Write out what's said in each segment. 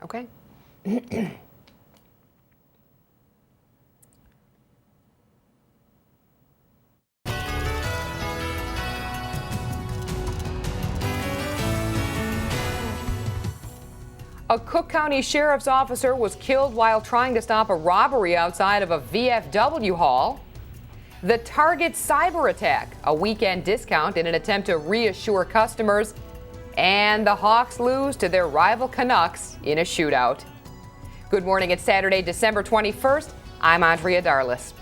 Okay. A Cook County sheriff's officer was killed while trying to stop a robbery outside of a VFW hall. The Target cyber attack, a weekend discount in an attempt to reassure customers. And the Hawks lose to their rival Canucks in a shootout. Good morning. It's Saturday, December 21st. I'm Andrea Darlis.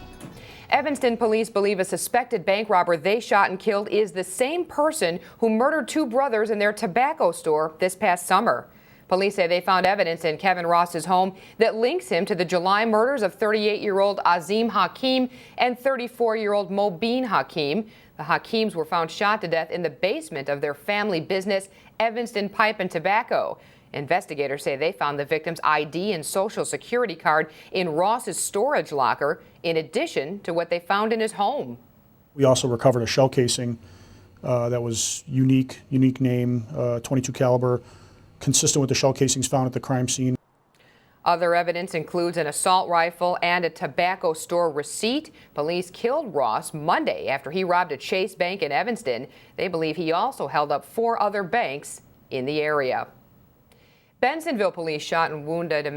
Evanston police believe a suspected bank robber they shot and killed is the same person who murdered two brothers in their tobacco store this past summer. Police say they found evidence in Kevin Ross's home that links him to the July murders of 38-year-old Azim Hakim and 34-year-old Mobeen Hakim. The Hakims were found shot to death in the basement of their family business, Evanston Pipe and Tobacco. Investigators say they found the victim's ID and social security card in Ross's storage locker, in addition to what they found in his home. We also recovered a shell casing that was unique name, 22 caliber, consistent with the shell casings found at the crime scene. Other evidence includes an assault rifle and a tobacco store receipt. Police killed Ross Monday after he robbed a Chase Bank in Evanston. They believe he also held up 4 other banks in the area. Bensonville police shot and wounded a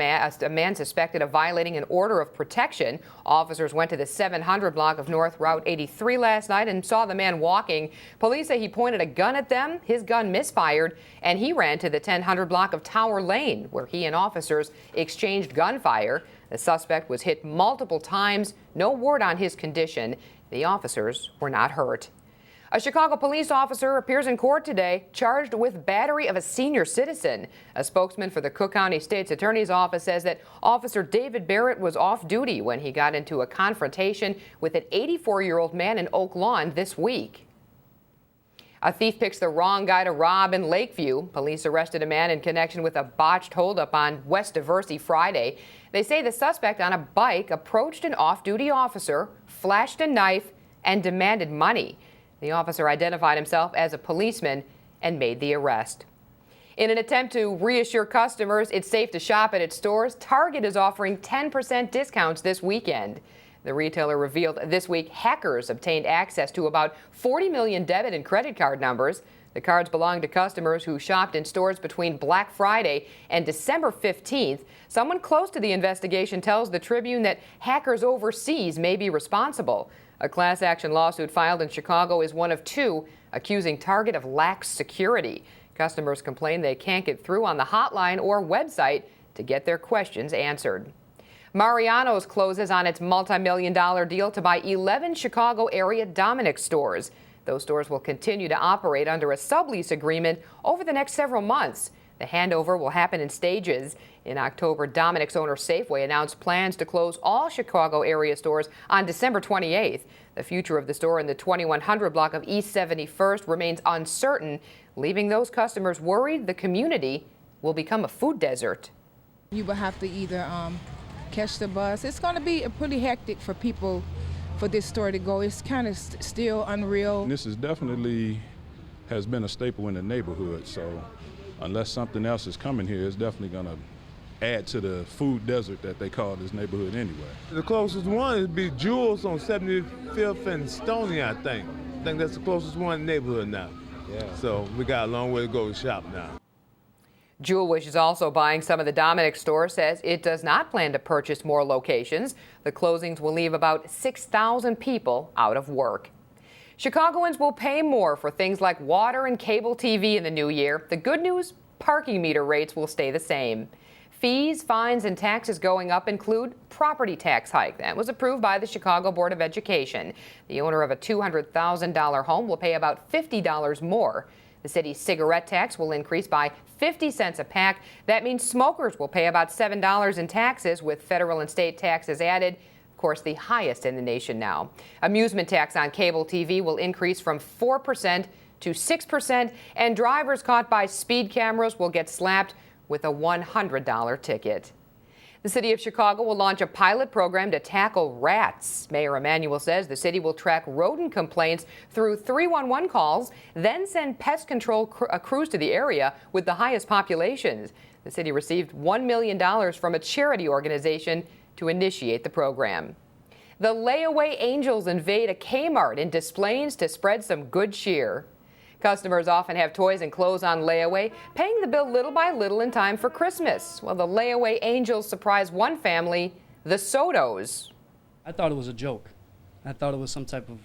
man suspected of violating an order of protection. Officers went to the 700 block of North Route 83 last night and saw the man walking. Police say he pointed a gun at them. His gun misfired, and he ran to the 1000 block of Tower Lane, where he and officers exchanged gunfire. The suspect was hit multiple times. No word on his condition. The officers were not hurt. A Chicago police officer appears in court today, charged with battery of a senior citizen. A spokesman for the Cook County State's Attorney's Office says that Officer David Barrett was off duty when he got into a confrontation with an 84-year-old man in Oak Lawn this week. A thief picks the wrong guy to rob in Lakeview. Police arrested a man in connection with a botched holdup on West Diversey Friday. They say the suspect on a bike approached an off-duty officer, flashed a knife, and demanded money. The officer identified himself as a policeman and made the arrest. In an attempt to reassure customers it's safe to shop at its stores, Target is offering 10% discounts this weekend. The retailer revealed this week hackers obtained access to about 40 million debit and credit card numbers. The cards belong to customers who shopped in stores between Black Friday and December 15th. Someone close to the investigation tells the Tribune that hackers overseas may be responsible. A class action lawsuit filed in Chicago is one of 2 accusing Target of lax security. Customers complain they can't get through on the hotline or website to get their questions answered. Mariano's closes on its multi-million-dollar deal to buy 11 Chicago area Dominick's stores. Those stores will continue to operate under a sublease agreement over the next several months. The handover will happen in stages. In October, Dominick's owner Safeway announced plans to close all Chicago area stores on December 28th. The future of the store in the 2100 block of East 71st remains uncertain, leaving those customers worried the community will become a food desert. You will have to either catch the bus. It's going to be pretty hectic for people for this store to go. It's kind of still unreal. This is definitely has been a staple in the neighborhood, so unless something else is coming here, it's definitely going to add to the food desert that they call this neighborhood anyway. The closest one would be Jules on 75th and Stony, I think. I think that's the closest one in the neighborhood now. Yeah. So we got a long way to go to shop now. Jewel, which is also buying some of the Dominick store, says it does not plan to purchase more locations. The closings will leave about 6,000 people out of work. Chicagoans will pay more for things like water and cable TV in the new year. The good news, parking meter rates will stay the same. Fees, fines, and taxes going up include property tax hike. That was approved by the Chicago Board of Education. The owner of a $200,000 home will pay about $50 more. The city's cigarette tax will increase by 50 cents a pack. That means smokers will pay about $7 in taxes, with federal and state taxes added. Of course, the highest in the nation now. Amusement tax on cable TV will increase from 4% to 6%, and drivers caught by speed cameras will get slapped with a $100 ticket. The city of Chicago will launch a pilot program to tackle rats. Mayor Emanuel says the city will track rodent complaints through 311 calls, then send pest control crews to the area with the highest populations. The city received $1 million from a charity organization to initiate the program. The layaway angels invade a Kmart in Des Plaines to spread some good cheer. Customers often have toys and clothes on layaway, paying the bill little by little in time for Christmas. Well, the layaway angels surprised one family, the Sotos. I thought it was a joke. I thought it was some type of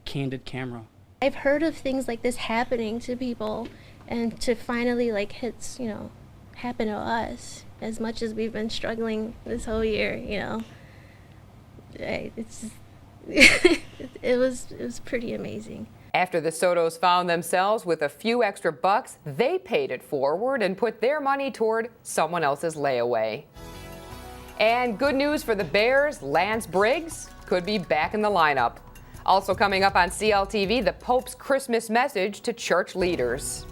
candid camera. I've heard of things like this happening to people, and to finally happen to us, as much as we've been struggling this whole year, it's it was pretty amazing. After the Sotos found themselves with a few extra bucks, they paid it forward and put their money toward someone else's layaway. And good news for the Bears, Lance Briggs could be back in the lineup. Also coming up on CLTV, the Pope's Christmas message to church leaders.